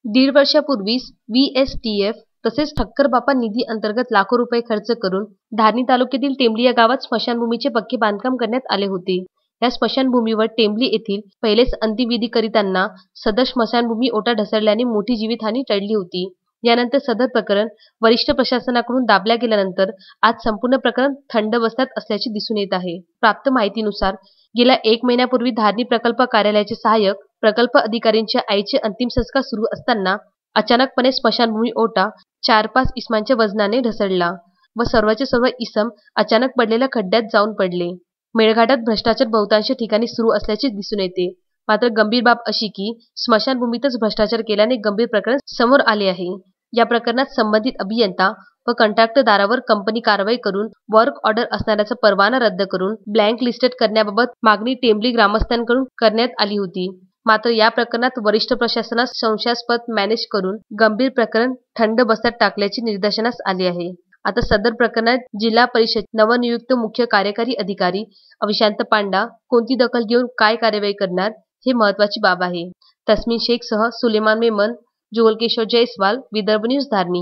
दीड वर्षापूर्वीच VSTF तसेच ठक्कर बापा निधी अंतर्गत लाखो रुपये खर्च करून धारणी तालुक्यातील टेंबली या गावात स्मशानभूमीचे पक्के बांधकाम करण्यात आले होते। या स्मशानभूमीवर टेंबली येथील पहिलेच अंत्यविधी करीताना सदर स्मशानभूमी ओटा ढसळल्याने मोठी जीवितहानी टळली होती। यानंतर सदर प्रकरण वरिष्ठ प्रशासनाकडून दाबल्या गेल्यानंतर आज संपूर्ण प्रकरण थंड बसल्यात असल्याचे दिसून येत आहे। प्राप्त माहितीनुसार गेल्या 1 महिन्यापूर्वी धारणी प्रकल्प कार्यालयाचे सहाय्यक प्रकल्प अधिकाऱ्यांच्या आईचे अंतिम संस्कार सुरू असताना अचानकपणे स्मशानभूमी ओटा 4-5 इसमांच्या वजनाने ढसळला व सर्वचे सर्व इसम अचानक पडलेल्या खड्ड्यात जाऊन पडले। मेळघाटात भ्रष्टाचार बहुतांश ठिकाणी सुरू असल्याचे दिसून येते। मात्र गंभीर बाब अशी की स्मशानभूमीतच भ्रष्टाचार केल्याने गंभीर प्रकरण समोर आले आहे। या प्रकरणात संबंधित अभियंता व कंत्राटदारावर कंपनी कारवाई करून वर्क ऑर्डर असणाऱ्याचा परवाना रद्द करून ब्लँक लिस्टेड करण्याबाबत मागणी टेंबली ग्रामस्थांकडून करण्यात आली होती। मात्र या प्रकरणात वरिष्ठ प्रशासनास संशयास्पद मॅनेज करून गंभीर प्रकरण थंड बसल्यात टाकल्याचे निदर्शनास आले आहे। आता सदर प्रकरणात जिल्हा परिषद नवनियुक्त मुख्य कार्यकारी अधिकारी अविशांत पांडा कोणती दखल घेऊन काय कार्यवाही करणार हे महत्त्वाची बाब आहे। तस्मीन शेखसह सुलेमान मेमन, जुगल किशोर जयस्वाल, विदर्भ न्यूज धारणी।